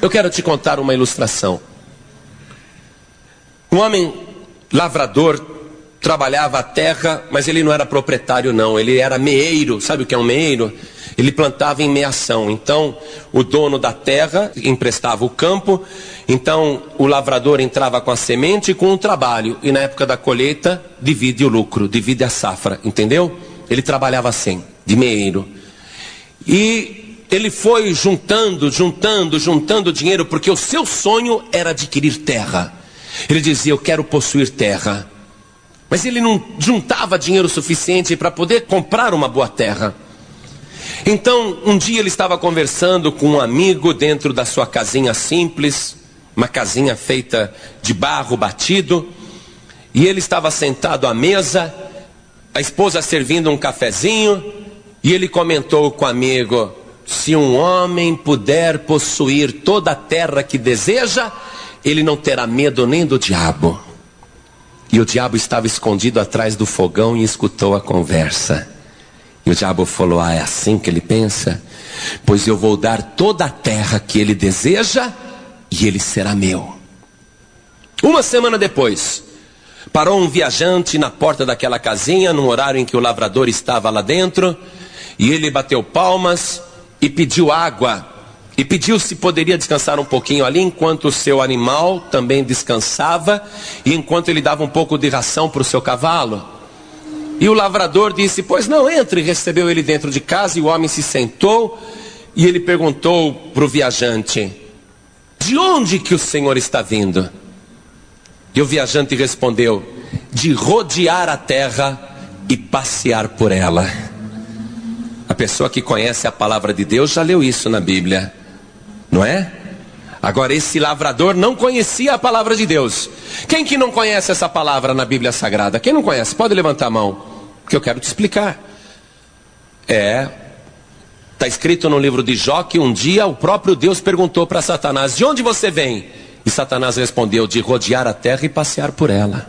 Eu quero te contar uma ilustração. Um homem lavrador trabalhava a terra, mas ele não era proprietário não, ele era meeiro. Sabe o que é um meeiro? Ele plantava em meação. Então o dono da terra emprestava o campo, então o lavrador entrava com a semente e com o trabalho, e na época da colheita divide o lucro, divide a safra, entendeu? Ele trabalhava assim, de meeiro. E ele foi juntando dinheiro, porque o seu sonho era adquirir terra. Ele dizia, eu quero possuir terra. Mas ele não juntava dinheiro suficiente para poder comprar uma boa terra. Então, um dia ele estava conversando com um amigo dentro da sua casinha simples, uma casinha feita de barro batido, e ele estava sentado à mesa, a esposa servindo um cafezinho, e ele comentou com o amigo, se um homem puder possuir toda a terra que deseja, ele não terá medo nem do diabo. E o diabo estava escondido atrás do fogão e escutou a conversa. E o diabo falou, é assim que ele pensa? Pois eu vou dar toda a terra que ele deseja e ele será meu. Uma semana depois, parou um viajante na porta daquela casinha, num horário em que o lavrador estava lá dentro, e ele bateu palmas e pediu água. E pediu se poderia descansar um pouquinho ali, enquanto o seu animal também descansava, e enquanto ele dava um pouco de ração para o seu cavalo. E o lavrador disse, pois não, entre. E recebeu ele dentro de casa, e o homem se sentou, e ele perguntou para o viajante, de onde que o senhor está vindo? E o viajante respondeu, de rodear a terra e passear por ela. A pessoa que conhece a palavra de Deus já leu isso na Bíblia, não é? Agora esse lavrador não conhecia a palavra de Deus. Quem que não conhece essa palavra na Bíblia Sagrada? Quem não conhece? Pode levantar a mão, que eu quero te explicar. Está escrito no livro de Jó que um dia o próprio Deus perguntou para Satanás, de onde você vem? E Satanás respondeu, de rodear a terra e passear por ela.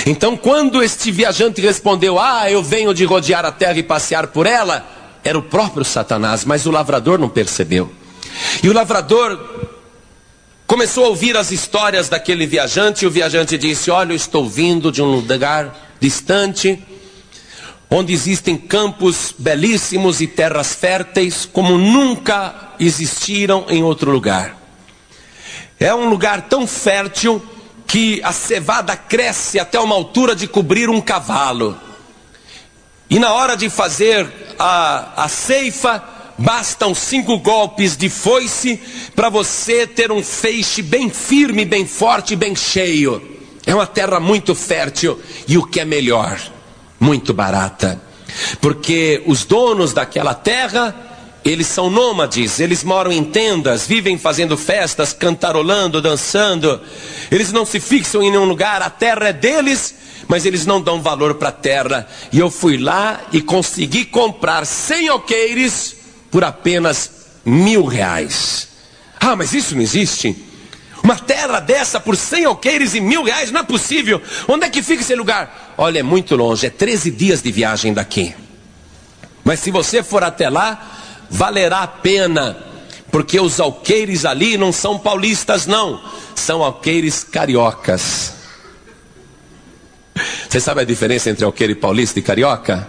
Então quando este viajante respondeu, eu venho de rodear a terra e passear por ela, era o próprio Satanás, mas o lavrador não percebeu. E o lavrador começou a ouvir as histórias daquele viajante, e o viajante disse, olha, eu estou vindo de um lugar distante, onde existem campos belíssimos e terras férteis, como nunca existiram em outro lugar. É um lugar tão fértil que a cevada cresce até uma altura de cobrir um cavalo. E na hora de fazer a ceifa, bastam 5 golpes de foice para você ter um feixe bem firme, bem forte, bem cheio. É uma terra muito fértil e o que é melhor, muito barata. Porque os donos daquela terra, eles são nômades, eles moram em tendas, vivem fazendo festas, cantarolando, dançando. Eles não se fixam em nenhum lugar, a terra é deles, mas eles não dão valor para a terra. E eu fui lá e consegui comprar 100 alqueires por apenas R$1.000. Mas isso não existe. Uma terra dessa por 100 alqueires e R$1.000, não é possível. Onde é que fica esse lugar? Olha, é muito longe, é 13 dias de viagem daqui. Mas se você for até lá, valerá a pena, porque os alqueires ali não são paulistas não, são alqueires cariocas. Você sabe a diferença entre alqueire paulista e carioca?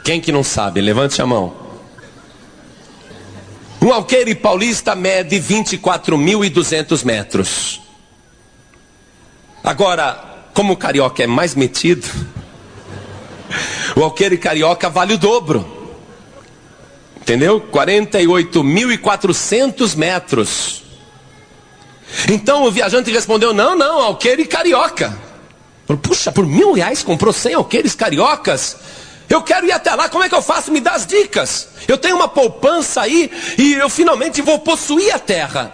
Quem que não sabe? Levante a mão. Um alqueire paulista mede 24.200 metros. Agora, como o carioca é mais metido, o alqueire carioca vale o dobro. Entendeu? 48.400 metros. Então o viajante respondeu, não, alqueire carioca. Puxa, por R$1.000 comprou 100 alqueires cariocas? Eu quero ir até lá, como é que eu faço? Me dá as dicas. Eu tenho uma poupança aí e eu finalmente vou possuir a terra.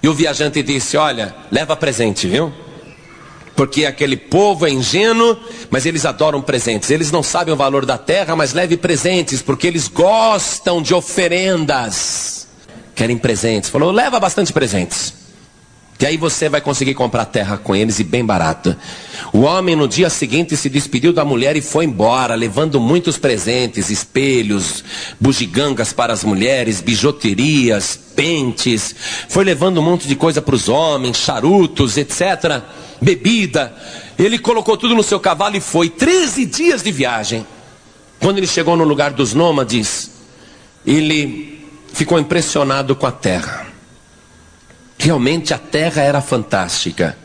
E o viajante disse, olha, leva presente, viu? Porque aquele povo é ingênuo, mas eles adoram presentes. Eles não sabem o valor da terra, mas leve presentes, porque eles gostam de oferendas. Querem presentes. Falou, leva bastante presentes. que aí você vai conseguir comprar terra com eles e bem barato. O homem no dia seguinte se despediu da mulher e foi embora, levando muitos presentes, espelhos, bugigangas para as mulheres, bijuterias, pentes. Foi levando um monte de coisa para os homens, charutos, etc. Bebida. Ele colocou tudo no seu cavalo e foi. 13 dias de viagem. Quando ele chegou no lugar dos nômades, ele ficou impressionado com a terra. Realmente a terra era fantástica.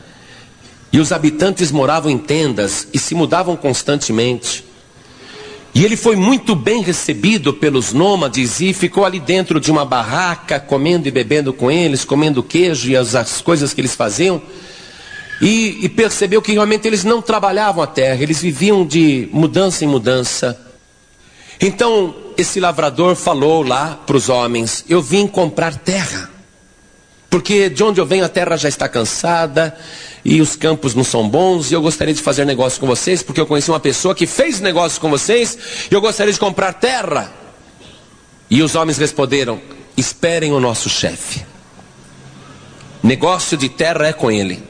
E os habitantes moravam em tendas e se mudavam constantemente. E ele foi muito bem recebido pelos nômades e ficou ali dentro de uma barraca, comendo e bebendo com eles, comendo queijo e as coisas que eles faziam. E percebeu que realmente eles não trabalhavam a terra, eles viviam de mudança em mudança. Então esse lavrador falou lá para os homens: eu vim comprar terra. Porque de onde eu venho a terra já está cansada e os campos não são bons e eu gostaria de fazer negócio com vocês porque eu conheci uma pessoa que fez negócio com vocês e eu gostaria de comprar terra. E os homens responderam: esperem o nosso chefe. Negócio de terra é com ele.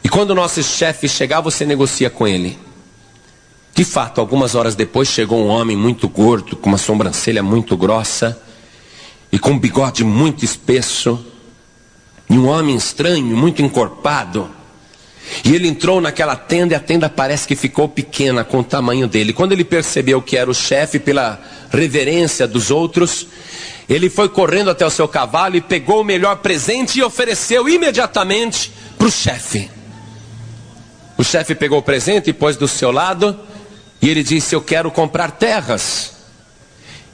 E quando o nosso chefe chegar, você negocia com ele. De fato, algumas horas depois chegou um homem muito gordo, com uma sobrancelha muito grossa e com um bigode muito espesso, e um homem estranho, muito encorpado. E ele entrou naquela tenda e a tenda parece que ficou pequena com o tamanho dele. Quando ele percebeu que era o chefe, pela reverência dos outros, ele foi correndo até o seu cavalo e pegou o melhor presente e ofereceu imediatamente para o chefe. O chefe pegou o presente e pôs do seu lado e ele disse: eu quero comprar terras.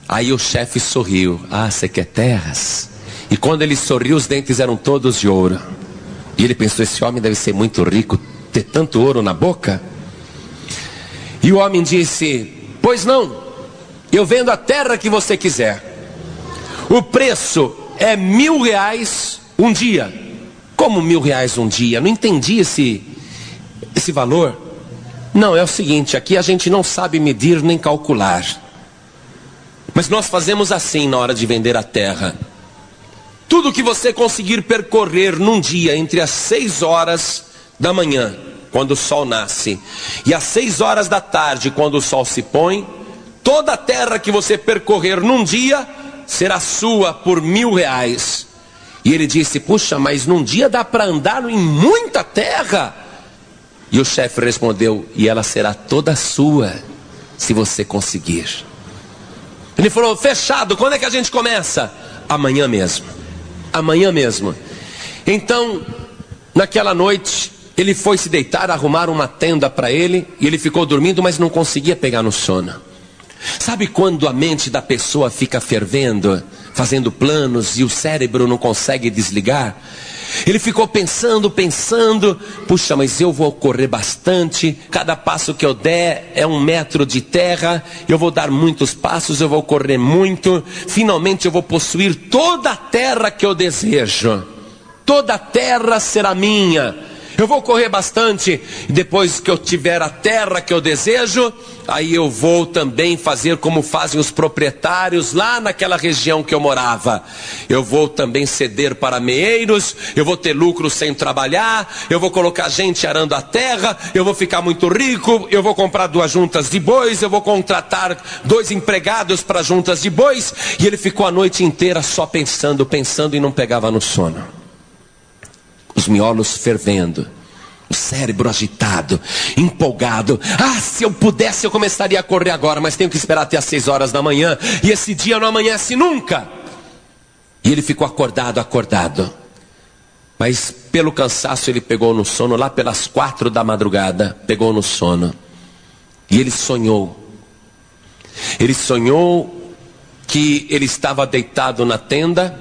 Aí o chefe sorriu: ah, você quer terras? E quando ele sorriu, os dentes eram todos de ouro. E ele pensou: esse homem deve ser muito rico, ter tanto ouro na boca. E o homem disse: pois não, eu vendo a terra que você quiser. O preço é R$1.000 um dia. Como R$1.000 um dia? Não entendi esse valor. Não, é o seguinte, aqui a gente não sabe medir nem calcular. Mas nós fazemos assim na hora de vender a terra. Tudo que você conseguir percorrer num dia entre as 6 horas da manhã, quando o sol nasce, e às 6 horas da tarde, quando o sol se põe, toda a terra que você percorrer num dia será sua por R$1.000. E ele disse: puxa, mas num dia dá para andar em muita terra. E o chefe respondeu: e ela será toda sua, se você conseguir. Ele falou: fechado, quando é que a gente começa? Amanhã mesmo. Amanhã mesmo. Então, naquela noite, ele foi se deitar, arrumar uma tenda para ele, e ele ficou dormindo, mas não conseguia pegar no sono. Sabe quando a mente da pessoa fica fervendo, fazendo planos, e o cérebro não consegue desligar? Ele ficou pensando, puxa, mas eu vou correr bastante, cada passo que eu der é 1 metro de terra, eu vou dar muitos passos, eu vou correr muito, finalmente eu vou possuir toda a terra que eu desejo, toda a terra será minha. Eu vou correr bastante, e depois que eu tiver a terra que eu desejo, aí eu vou também fazer como fazem os proprietários lá naquela região que eu morava. Eu vou também ceder para meeiros, eu vou ter lucro sem trabalhar, eu vou colocar gente arando a terra, eu vou ficar muito rico, eu vou comprar 2 juntas de bois, eu vou contratar 2 empregados para juntas de bois. E ele ficou a noite inteira só pensando e não pegava no sono. Os miolos fervendo, o cérebro agitado, empolgado. Ah, se eu pudesse eu começaria a correr agora, mas tenho que esperar até as 6 horas da manhã, e esse dia não amanhece nunca. E ele ficou acordado. Mas pelo cansaço ele pegou no sono, lá pelas 4 da madrugada, pegou no sono. E ele sonhou. Ele sonhou que ele estava deitado na tenda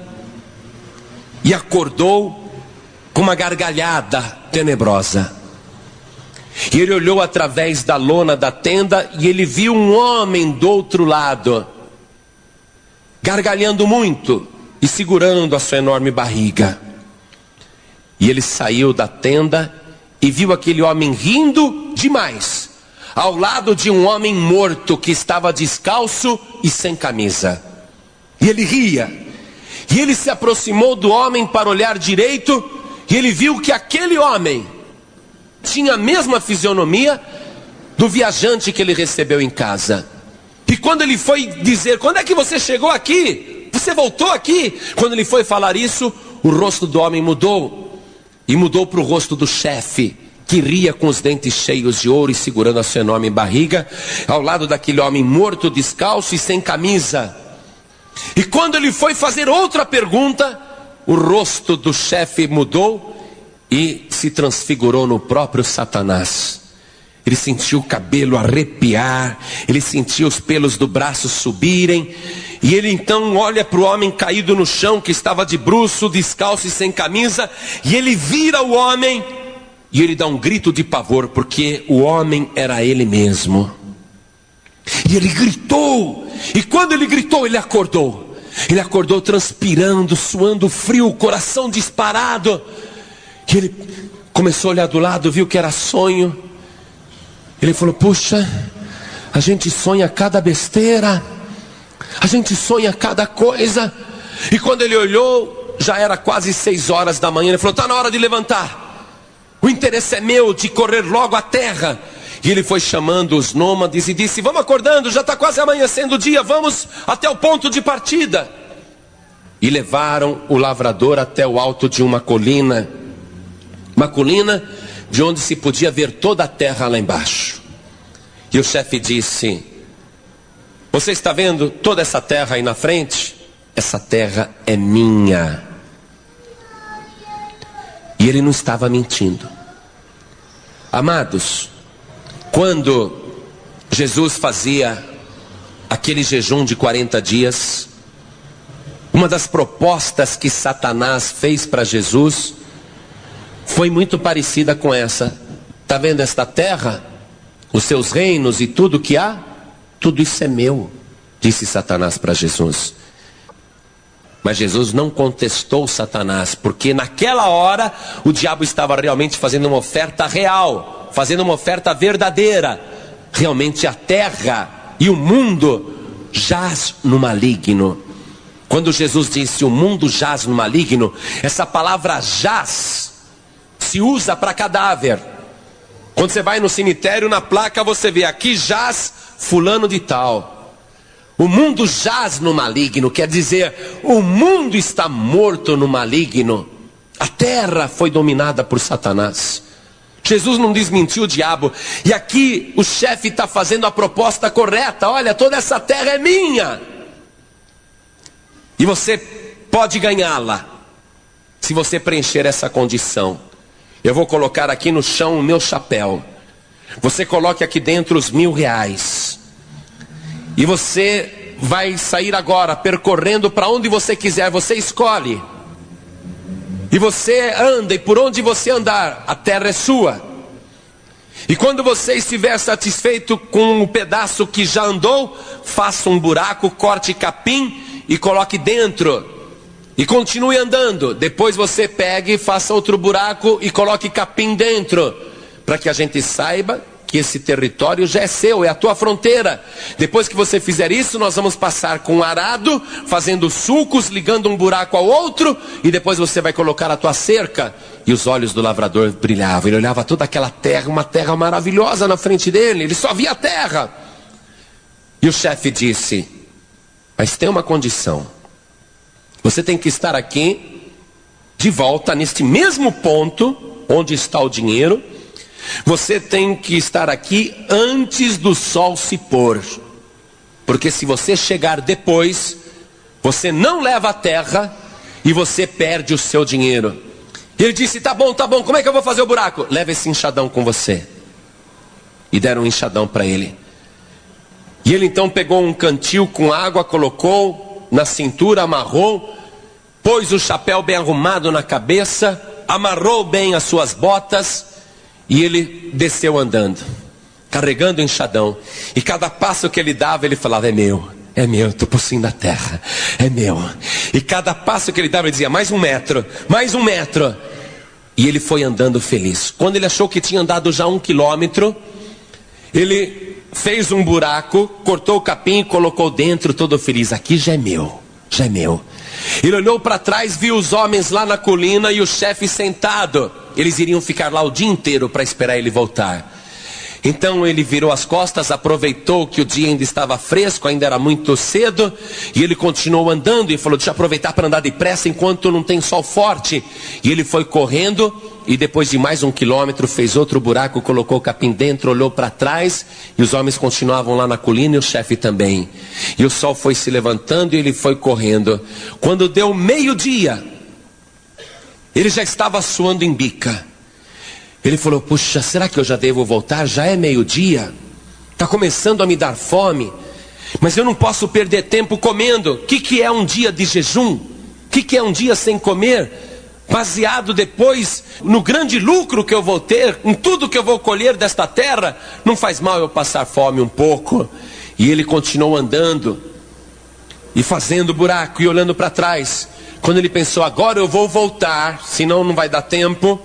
e acordou com uma gargalhada tenebrosa. E ele olhou através da lona da tenda e ele viu um homem do outro lado, gargalhando muito e segurando a sua enorme barriga. E ele saiu da tenda e viu aquele homem rindo demais, ao lado de um homem morto que estava descalço e sem camisa. E ele ria. E ele se aproximou do homem para olhar direito. e ele viu que aquele homem tinha a mesma fisionomia do viajante que ele recebeu em casa. E quando ele foi dizer: quando é que você chegou aqui? Você voltou aqui? Quando ele foi falar isso, o rosto do homem mudou. E mudou para o rosto do chefe, que ria com os dentes cheios de ouro e segurando a sua enorme barriga, ao lado daquele homem morto, descalço e sem camisa. E quando ele foi fazer outra pergunta, o rosto do chefe mudou e se transfigurou no próprio Satanás. Ele sentiu o cabelo arrepiar, ele sentiu os pelos do braço subirem, e ele então olha para o homem caído no chão, que estava de bruço, descalço e sem camisa, e ele vira o homem, e ele dá um grito de pavor, porque o homem era ele mesmo. E ele gritou, e quando ele gritou, ele acordou. Ele acordou transpirando, suando frio, o coração disparado. E ele começou a olhar do lado, viu que era sonho. Ele falou: puxa, a gente sonha cada besteira, a gente sonha cada coisa. E quando ele olhou, já era quase 6 horas da manhã. Ele falou: está na hora de levantar, o interesse é meu de correr logo à terra. E ele foi chamando os nômades e disse: vamos acordando, já está quase amanhecendo o dia, vamos até o ponto de partida. E levaram o lavrador até o alto de uma colina de onde se podia ver toda a terra lá embaixo. E o chefe disse: você está vendo toda essa terra aí na frente? Essa terra é minha. E ele não estava mentindo. Amados, quando Jesus fazia aquele jejum de 40 dias, uma das propostas que Satanás fez para Jesus foi muito parecida com essa. Está vendo esta terra? Os seus reinos e tudo que há? Tudo isso é meu, disse Satanás para Jesus. Mas Jesus não contestou Satanás, porque naquela hora o diabo estava realmente fazendo uma oferta real, fazendo uma oferta verdadeira. Realmente a terra e o mundo jaz no maligno. Quando Jesus disse: o mundo jaz no maligno, essa palavra jaz se usa para cadáver. Quando você vai no cemitério, na placa você vê: aqui jaz fulano de tal. O mundo jaz no maligno, quer dizer, o mundo está morto no maligno. A terra foi dominada por Satanás. Jesus não desmentiu o diabo. E aqui o chefe está fazendo a proposta correta: olha, toda essa terra é minha, e você pode ganhá-la se você preencher essa condição. Eu vou colocar aqui no chão o meu chapéu, você coloque aqui dentro os R$1.000, e você vai sair agora percorrendo para onde você quiser. Você escolhe, e você anda, e por onde você andar, a terra é sua. E quando você estiver satisfeito com o pedaço que já andou, faça um buraco, corte capim e coloque dentro, e continue andando. Depois você pegue e faça outro buraco e coloque capim dentro, para que a gente saiba que esse território já é seu, é a tua fronteira. Depois que você fizer isso, nós vamos passar com um arado, fazendo sulcos, ligando um buraco ao outro, e depois você vai colocar a tua cerca. E os olhos do lavrador brilhavam, ele olhava toda aquela terra, uma terra maravilhosa na frente dele, ele só via a terra. E o chefe disse: mas tem uma condição, você tem que estar aqui de volta, neste mesmo ponto onde está o dinheiro. Você tem que estar aqui antes do sol se pôr, porque se você chegar depois, você não leva a terra e você perde o seu dinheiro. E ele disse: tá bom, como é que eu vou fazer o buraco? Leva esse enxadão com você. E deram um enxadão para ele. E ele então pegou um cantil com água, colocou na cintura, amarrou, pôs o chapéu bem arrumado na cabeça, amarrou bem as suas botas, e ele desceu andando, carregando o enxadão. E cada passo que ele dava, ele falava: é meu, estou possuindo a terra, é meu. E cada passo que ele dava, ele dizia: mais um metro. E ele foi andando feliz. Quando ele achou que tinha andado já 1 quilômetro, ele fez um buraco, cortou o capim e colocou dentro, todo feliz: aqui já é meu. Ele olhou para trás, viu os homens lá na colina e o chefe sentado. Eles iriam ficar lá o dia inteiro para esperar ele voltar. Então ele virou as costas, aproveitou que o dia ainda estava fresco, ainda era muito cedo, e ele continuou andando e falou: deixa eu aproveitar para andar depressa enquanto não tem sol forte. E ele foi correndo, e depois de mais 1 quilômetro fez outro buraco, colocou o capim dentro, olhou para trás, e os homens continuavam lá na colina e o chefe também. E o sol foi se levantando e ele foi correndo. Quando deu meio-dia, ele já estava suando em bica. Ele falou: puxa, será que eu já devo voltar? Já é meio-dia, está começando a me dar fome, mas eu não posso perder tempo comendo. O que é um dia de jejum? O que é um dia sem comer? Baseado depois no grande lucro que eu vou ter, em tudo que eu vou colher desta terra, não faz mal eu passar fome um pouco. E ele continuou andando e fazendo buraco e olhando para trás. Quando ele pensou: agora eu vou voltar, senão não vai dar tempo.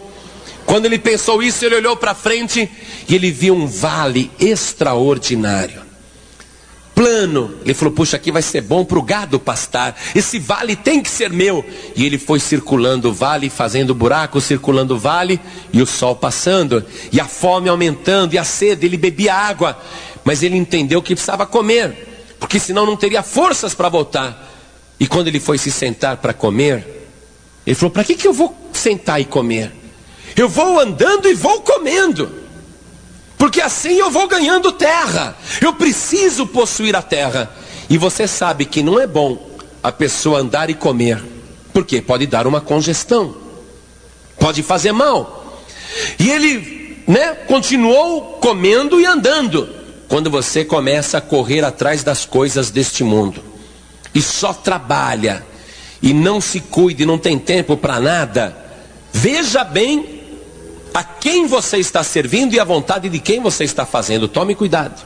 Quando ele pensou isso, ele olhou para frente e ele viu um vale extraordinário, plano. Ele falou: puxa, aqui vai ser bom para o gado pastar, esse vale tem que ser meu. E ele foi circulando o vale, fazendo buraco, circulando o vale, e o sol passando, e a fome aumentando, e a sede. Ele bebia água, mas ele entendeu que precisava comer, porque senão não teria forças para voltar. E quando ele foi se sentar para comer, ele falou: para que eu vou sentar e comer? Eu vou andando e vou comendo, porque assim eu vou ganhando terra. Eu preciso possuir a terra. E você sabe que não é bom a pessoa andar e comer, porque pode dar uma congestão, pode fazer mal. E ele, continuou comendo e andando. Quando você começa a correr atrás das coisas deste mundo e só trabalha e não se cuida e não tem tempo para nada, veja bem a quem você está servindo e a vontade de quem você está fazendo. Tome cuidado.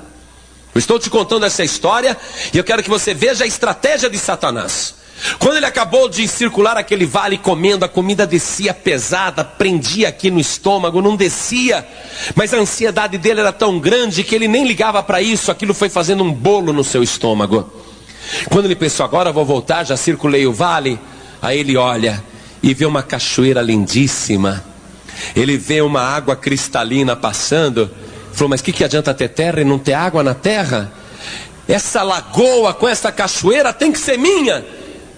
Eu estou te contando essa história e eu quero que você veja a estratégia de Satanás. Quando ele acabou de circular aquele vale comendo, a comida descia pesada, prendia aqui no estômago, não descia. Mas a ansiedade dele era tão grande que ele nem ligava para isso. Aquilo foi fazendo um bolo no seu estômago. Quando ele pensou: agora eu vou voltar, já circulei o vale. Aí ele olha e vê uma cachoeira lindíssima. Ele vê uma água cristalina passando. Falou: mas que adianta ter terra e não ter água na terra? Essa lagoa com essa cachoeira tem que ser minha.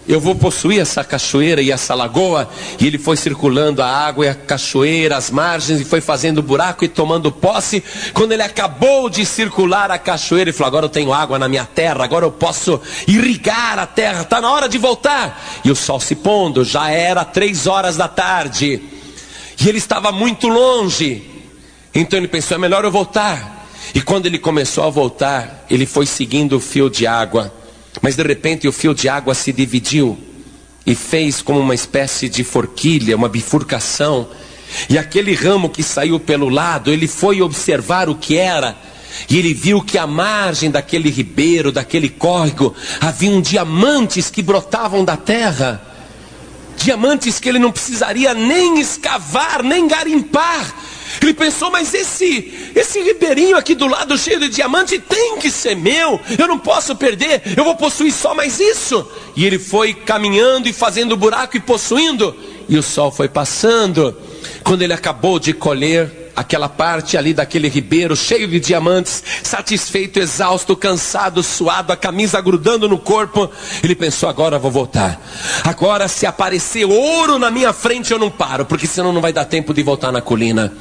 Eu vou possuir essa cachoeira e essa lagoa. E ele foi circulando a água e a cachoeira, as margens, e foi fazendo buraco e tomando posse. Quando ele acabou de circular a cachoeira, ele falou: agora eu tenho água na minha terra, agora eu posso irrigar a terra, está na hora de voltar. E o sol se pondo, já era 3 horas da tarde. E ele estava muito longe. Então ele pensou: é melhor eu voltar. E quando ele começou a voltar, ele foi seguindo o fio de água. Mas de repente o fio de água se dividiu e fez como uma espécie de forquilha, uma bifurcação. E aquele ramo que saiu pelo lado, ele foi observar o que era. E ele viu que à margem daquele ribeiro, daquele córrego, haviam diamantes que brotavam da terra. Diamantes que ele não precisaria nem escavar, nem garimpar. Ele pensou: mas esse ribeirinho aqui do lado cheio de diamante tem que ser meu. Eu não posso perder, eu vou possuir só mais isso. E ele foi caminhando e fazendo buraco e possuindo. E o sol foi passando. Quando ele acabou de colher aquela parte ali daquele ribeiro cheio de diamantes, satisfeito, exausto, cansado, suado, a camisa grudando no corpo, ele pensou: agora eu vou voltar. Agora, se aparecer ouro na minha frente, eu não paro, porque senão não vai dar tempo de voltar na colina.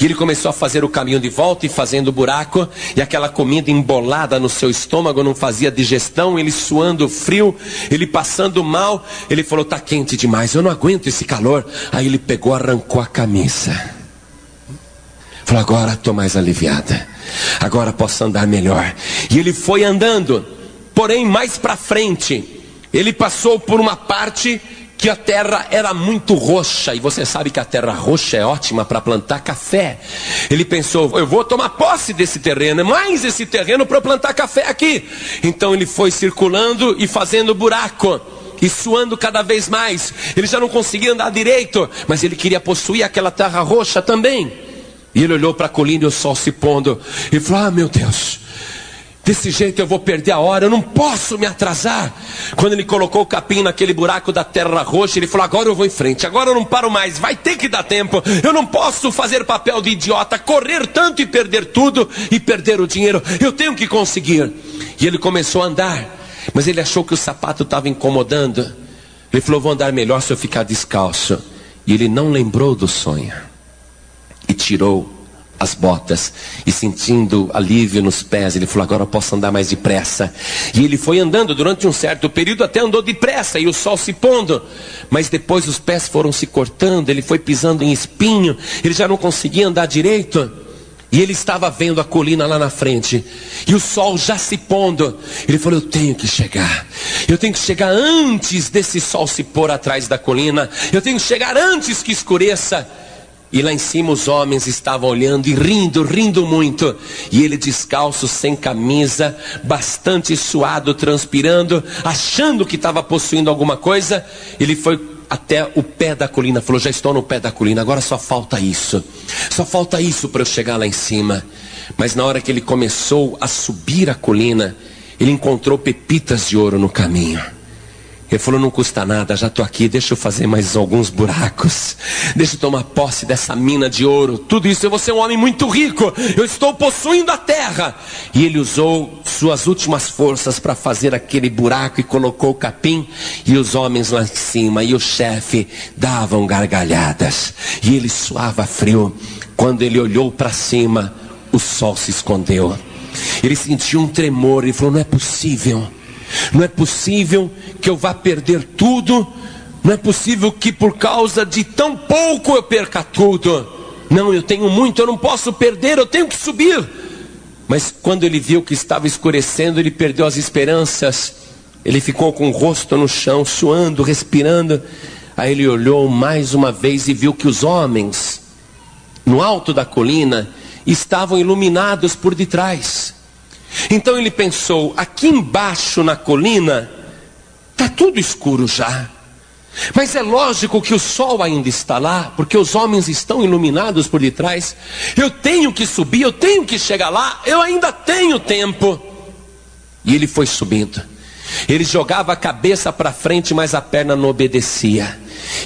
E ele começou a fazer o caminho de volta e fazendo buraco, e aquela comida embolada no seu estômago não fazia digestão. Ele suando frio, ele passando mal. Ele falou: tá quente demais, eu não aguento esse calor. Aí ele pegou, arrancou a camisa. Falou: agora estou mais aliviada, agora posso andar melhor. E ele foi andando, porém mais para frente, ele passou por uma parte que a terra era muito roxa. E você sabe que a terra roxa é ótima para plantar café. Ele pensou: eu vou tomar posse desse terreno, mais esse terreno para plantar café aqui. Então ele foi circulando e fazendo buraco e suando cada vez mais. Ele já não conseguia andar direito, mas ele queria possuir aquela terra roxa também. E ele olhou para a colina e o sol se pondo. E falou: ah, meu Deus, Desse jeito eu vou perder a hora, eu não posso me atrasar. Quando ele colocou o capim naquele buraco da terra roxa, ele falou: agora eu vou em frente, agora eu não paro mais, vai ter que dar tempo. Eu não posso fazer papel de idiota, correr tanto e perder tudo e perder o dinheiro. Eu tenho que conseguir. E ele começou a andar, mas ele achou que o sapato estava incomodando. Ele falou: vou andar melhor se eu ficar descalço. E ele não lembrou do sonho e tirou as botas, e sentindo alívio nos pés, ele falou: agora eu posso andar mais depressa. E ele foi andando durante um certo período, até andou depressa, e o sol se pondo, mas depois os pés foram se cortando, ele foi pisando em espinho, ele já não conseguia andar direito, e ele estava vendo a colina lá na frente, e o sol já se pondo. Ele falou: eu tenho que chegar antes desse sol se pôr atrás da colina, eu tenho que chegar antes que escureça. E lá em cima os homens estavam olhando e rindo muito. E ele descalço, sem camisa, bastante suado, transpirando, achando que estava possuindo alguma coisa. Ele foi até o pé da colina, falou: já estou no pé da colina, agora só falta isso para eu chegar lá em cima. Mas na hora que ele começou a subir a colina, ele encontrou pepitas de ouro no caminho. Ele falou: não custa nada, já estou aqui, deixa eu fazer mais alguns buracos, deixa eu tomar posse dessa mina de ouro, tudo isso, eu vou ser um homem muito rico, eu estou possuindo a terra. E ele usou suas últimas forças para fazer aquele buraco e colocou o capim, e os homens lá em cima e o chefe davam gargalhadas, e ele suava frio. Quando ele olhou para cima, o sol se escondeu, ele sentiu um tremor e falou: não é possível que eu vá perder tudo, não é possível que por causa de tão pouco eu perca tudo. Não, eu tenho muito, eu não posso perder, eu tenho que subir. Mas quando ele viu que estava escurecendo, ele perdeu as esperanças, ele ficou com o rosto no chão, suando, respirando. Aí ele olhou mais uma vez e viu que os homens no alto da colina estavam iluminados por detrás. Então ele pensou: aqui embaixo na colina está tudo escuro já, mas é lógico que o sol ainda está lá, porque os homens estão iluminados por detrás. Eu tenho que subir, eu tenho que chegar lá, eu ainda tenho tempo. E ele foi subindo. Ele jogava a cabeça para frente, mas a perna não obedecia.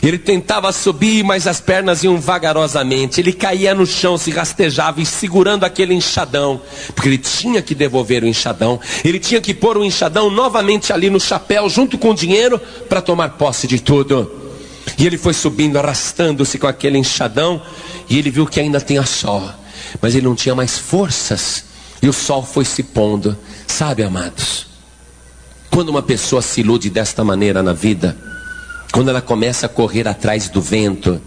Ele tentava subir, mas as pernas iam vagarosamente. Ele caía no chão, se rastejava e segurando aquele enxadão, porque ele tinha que devolver o enxadão. Ele tinha que pôr o enxadão novamente ali no chapéu, junto com o dinheiro, para tomar posse de tudo. E ele foi subindo, arrastando-se com aquele enxadão, e ele viu que ainda tinha sol, mas ele não tinha mais forças, e o sol foi se pondo. Sabe, amados, quando uma pessoa se ilude desta maneira na vida, quando ela começa a correr atrás do vento,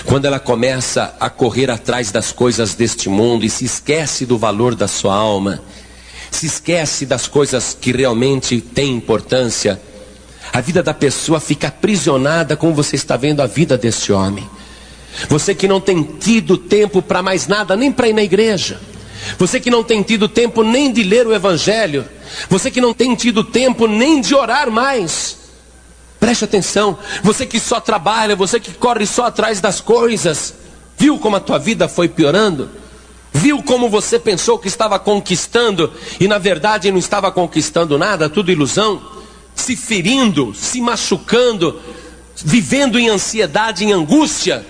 quando ela começa a correr atrás das coisas deste mundo e se esquece do valor da sua alma, se esquece das coisas que realmente têm importância, a vida da pessoa fica aprisionada, como você está vendo a vida deste homem. Você que não tem tido tempo para mais nada, nem para ir na igreja. Você que não tem tido tempo nem de ler o evangelho. Você que não tem tido tempo nem de orar mais. Preste atenção, você que só trabalha, você que corre só atrás das coisas, viu como a tua vida foi piorando? Viu como você pensou que estava conquistando e na verdade não estava conquistando nada, tudo ilusão? Se ferindo, se machucando, vivendo em ansiedade, em angústia,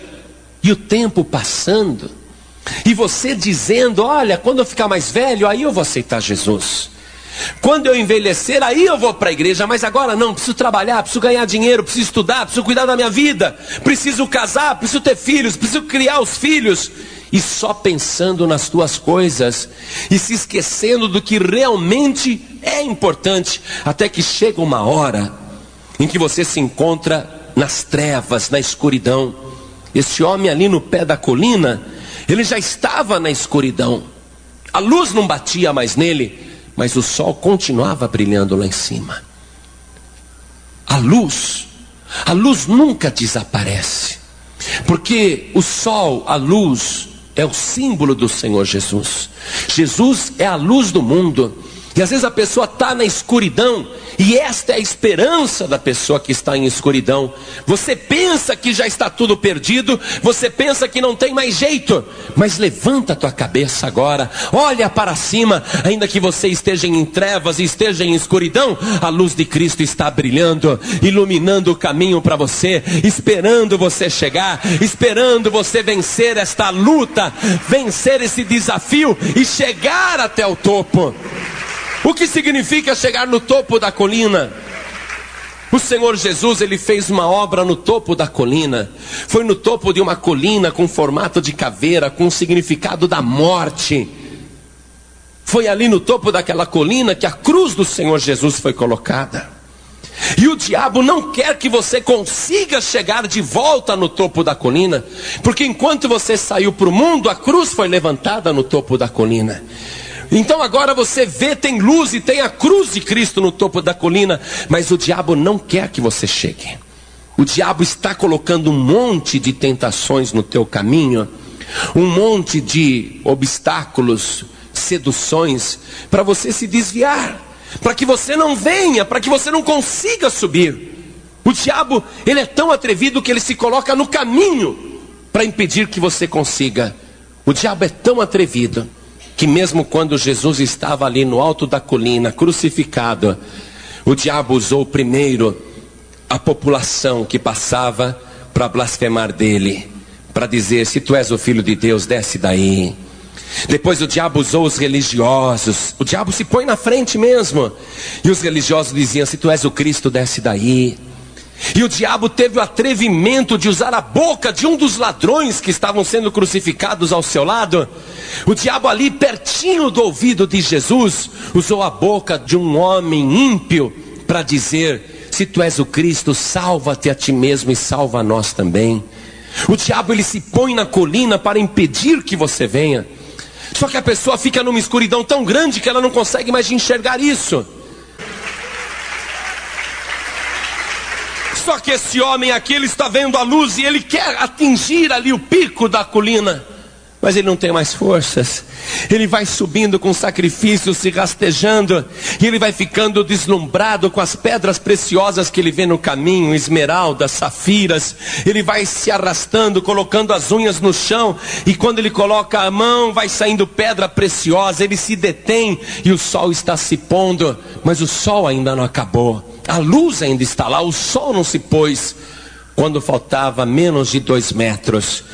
e o tempo passando, e você dizendo: olha, quando eu ficar mais velho, aí eu vou aceitar Jesus. Quando eu envelhecer, aí eu vou para a igreja, mas agora não, preciso trabalhar, preciso ganhar dinheiro, preciso estudar, preciso cuidar da minha vida, preciso casar, preciso ter filhos, preciso criar os filhos. E só pensando nas tuas coisas, e se esquecendo do que realmente é importante, até que chega uma hora em que você se encontra nas trevas, na escuridão. Esse homem ali no pé da colina, ele já estava na escuridão, a luz não batia mais nele, mas o sol continuava brilhando lá em cima. A luz nunca desaparece, porque o sol, a luz, é o símbolo do Senhor Jesus. Jesus é a luz do mundo, E às vezes a pessoa está na escuridão, e esta é a esperança da pessoa que está em escuridão. Você pensa que já está tudo perdido, você pensa que não tem mais jeito, mas levanta a tua cabeça agora, olha para cima. Ainda que você esteja em trevas e esteja em escuridão, a luz de Cristo está brilhando, iluminando o caminho para você, esperando você chegar, esperando você vencer esta luta, vencer esse desafio e chegar até o topo. O que significa chegar no topo da colina? O Senhor Jesus, ele fez uma obra no topo da colina. Foi no topo de uma colina com formato de caveira, com o significado da morte. Foi ali no topo daquela colina que a cruz do Senhor Jesus foi colocada. E o diabo não quer que você consiga chegar de volta no topo da colina, porque enquanto você saiu para o mundo, a cruz foi levantada no topo da colina. Então agora você vê, tem luz e tem a cruz de Cristo no topo da colina, mas o diabo não quer que você chegue. O diabo está colocando um monte de tentações no teu caminho, um monte de obstáculos, seduções, para você se desviar, para que você não venha, para que você não consiga subir. O diabo, ele é tão atrevido que ele se coloca no caminho para impedir que você consiga. O diabo é tão atrevido que mesmo quando Jesus estava ali no alto da colina, crucificado, o diabo usou primeiro a população que passava para blasfemar dele, para dizer: se tu és o filho de Deus, desce daí. Depois o diabo usou os religiosos, o diabo se põe na frente mesmo, e os religiosos diziam: se tu és o Cristo, desce daí. E o diabo teve o atrevimento de usar a boca de um dos ladrões que estavam sendo crucificados ao seu lado. O diabo ali pertinho do ouvido de Jesus, usou a boca de um homem ímpio para dizer: se tu és o Cristo, salva-te a ti mesmo e salva a nós também. O diabo, ele se põe na colina para impedir que você venha. Só que a pessoa fica numa escuridão tão grande que ela não consegue mais enxergar isso. Só que esse homem aqui, ele está vendo a luz e ele quer atingir ali o pico da colina, mas ele não tem mais forças. Ele vai subindo com sacrifício, se rastejando, e ele vai ficando deslumbrado com as pedras preciosas que ele vê no caminho, esmeraldas, safiras. Ele vai se arrastando, colocando as unhas no chão, e quando ele coloca a mão, vai saindo pedra preciosa. Ele se detém e o sol está se pondo, mas o sol ainda não acabou. A luz ainda está lá, o sol não se pôs. Quando faltava menos de 2 metros,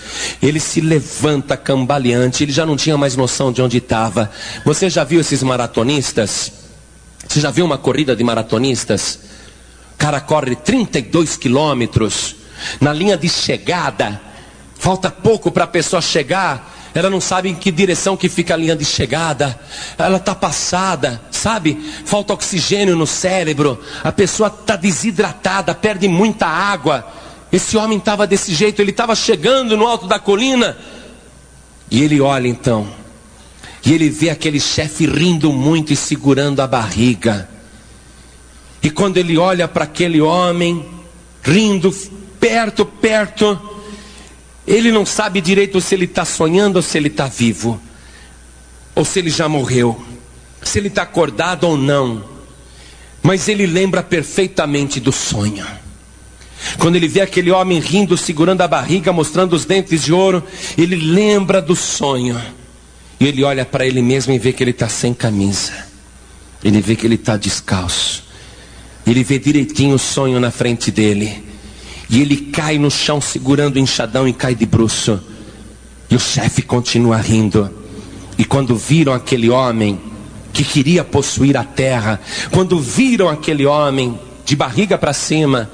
ele se levanta cambaleante, ele já não tinha mais noção de onde estava. Você já viu esses maratonistas? Você já viu uma corrida de maratonistas? O cara corre 32 quilômetros, na linha de chegada, falta pouco para a pessoa chegar. Ela não sabe em que direção que fica a linha de chegada. Ela está passada, sabe? Falta oxigênio no cérebro. A pessoa está desidratada, perde muita água. Esse homem estava desse jeito, ele estava chegando no alto da colina. E ele olha então, e ele vê aquele chefe rindo muito e segurando a barriga. E quando ele olha para aquele homem, rindo, perto, ele não sabe direito se ele está sonhando ou se ele está vivo, ou se ele já morreu, se ele está acordado ou não. Mas ele lembra perfeitamente do sonho. Quando ele vê aquele homem rindo, segurando a barriga, mostrando os dentes de ouro, ele lembra do sonho. E ele olha para ele mesmo e vê que ele está sem camisa. Ele vê que ele está descalço. Ele vê direitinho o sonho na frente dele. E ele cai no chão segurando o enxadão e cai de bruço. E o chefe continua rindo. E quando viram aquele homem que queria possuir a terra, quando viram aquele homem de barriga para cima,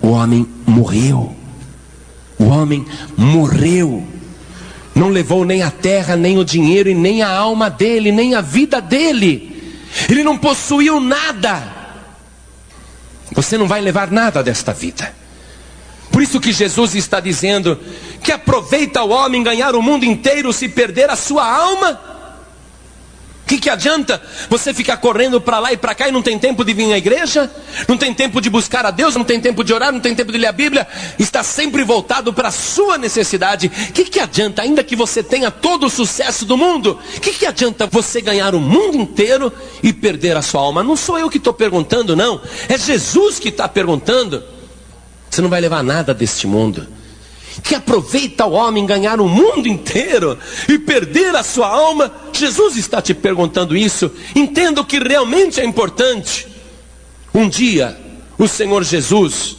o homem morreu. O homem morreu. Não levou nem a terra, nem o dinheiro, e nem a alma dele, nem a vida dele. Ele não possuiu nada. Você não vai levar nada desta vida. Por isso que Jesus está dizendo que aproveita o homem ganhar o mundo inteiro se perder a sua alma. Que adianta você ficar correndo para lá e para cá e não tem tempo de vir à igreja? Não tem tempo de buscar a Deus? Não tem tempo de orar? Não tem tempo de ler a Bíblia? Está sempre voltado para a sua necessidade. Que adianta, ainda que você tenha todo o sucesso do mundo, que adianta você ganhar o mundo inteiro e perder a sua alma? Não sou eu que estou perguntando, não. É Jesus que está perguntando. Você não vai levar nada deste mundo. Que aproveita o homem ganhar o mundo inteiro e perder a sua alma? Jesus está te perguntando isso. Entenda o que realmente é importante. Um dia, o Senhor Jesus,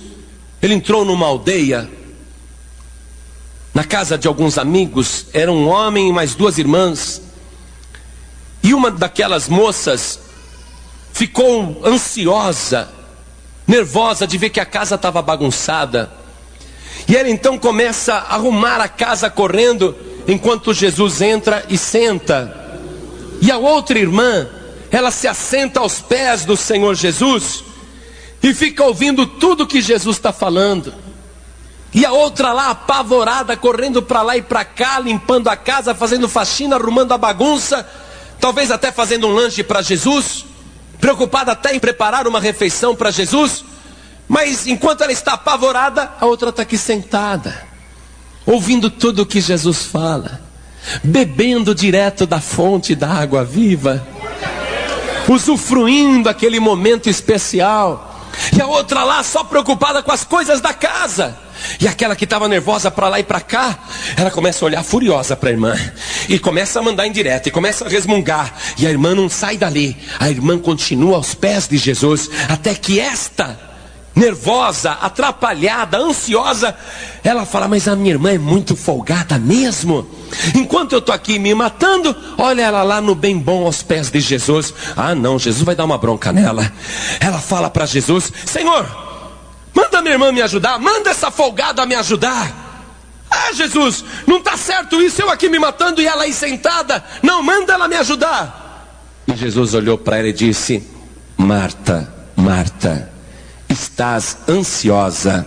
ele entrou numa aldeia, na casa de alguns amigos. Era um homem e mais duas irmãs. E uma daquelas moças ficou ansiosa, nervosa de ver que a casa estava bagunçada. E ela então começa a arrumar a casa correndo, enquanto Jesus entra e senta. E a outra irmã, ela se assenta aos pés do Senhor Jesus e fica ouvindo tudo que Jesus está falando. E a outra lá, apavorada, correndo para lá e para cá, limpando a casa, fazendo faxina, arrumando a bagunça, talvez até fazendo um lanche para Jesus, preocupada até em preparar uma refeição para Jesus. Mas enquanto ela está apavorada, a outra está aqui sentada, ouvindo tudo o que Jesus fala, bebendo direto da fonte da água viva, usufruindo aquele momento especial. E a outra lá só preocupada com as coisas da casa. E aquela que estava nervosa para lá e para cá, ela começa a olhar furiosa para a irmã, e começa a mandar indireta, e começa a resmungar. E a irmã não sai dali. A irmã continua aos pés de Jesus, até que esta, nervosa, atrapalhada, ansiosa, ela fala: mas a minha irmã é muito folgada mesmo. Enquanto eu estou aqui me matando, olha ela lá no bem bom aos pés de Jesus. Ah não, Jesus vai dar uma bronca nela. Ela fala para Jesus: Senhor, manda minha irmã me ajudar, manda essa folgada me ajudar. Ah Jesus, não está certo isso, eu aqui me matando e ela aí sentada. Não, manda ela me ajudar. E Jesus olhou para ela e disse: Marta, Marta, estás ansiosa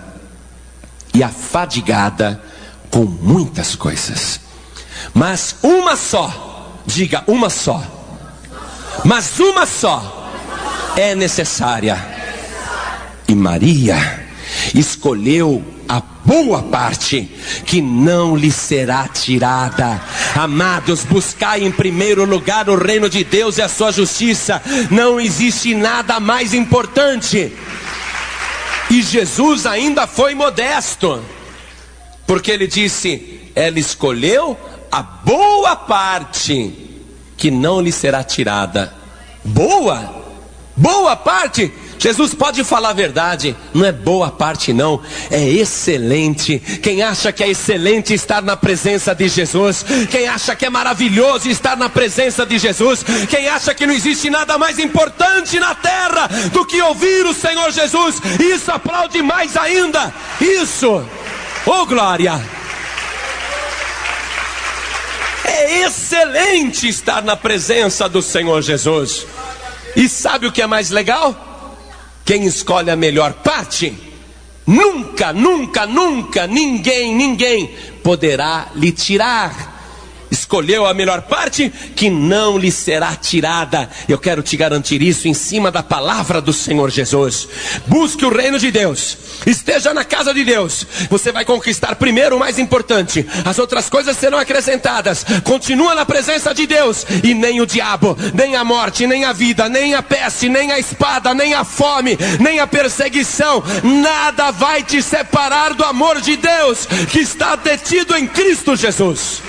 e afadigada com muitas coisas, mas uma só, diga uma só, mas uma só é necessária. E Maria escolheu a boa parte, que não lhe será tirada. Amados, buscai em primeiro lugar o reino de Deus e a sua justiça. Não existe nada mais importante. E Jesus ainda foi modesto, porque ele disse: ela escolheu a boa parte, que não lhe será tirada. Boa parte. Jesus pode falar a verdade, não é boa parte não, é excelente. Quem acha que é excelente estar na presença de Jesus, quem acha que é maravilhoso estar na presença de Jesus, quem acha que não existe nada mais importante na terra do que ouvir o Senhor Jesus, isso aplaude mais ainda. Isso, oh glória! É excelente estar na presença do Senhor Jesus. E sabe o que é mais legal? Quem escolhe a melhor parte, nunca ninguém poderá lhe tirar. Escolheu a melhor parte, que não lhe será tirada. Eu quero te garantir isso em cima da palavra do Senhor Jesus. Busque o reino de Deus, esteja na casa de Deus. Você vai conquistar primeiro o mais importante, as outras coisas serão acrescentadas. Continua na presença de Deus, e nem o diabo, nem a morte, nem a vida, nem a peste, nem a espada, nem a fome, nem a perseguição, nada vai te separar do amor de Deus que está detido em Cristo Jesus.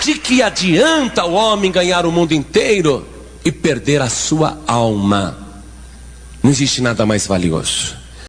De que adianta o homem ganhar o mundo inteiro e perder a sua alma? Não existe nada mais valioso.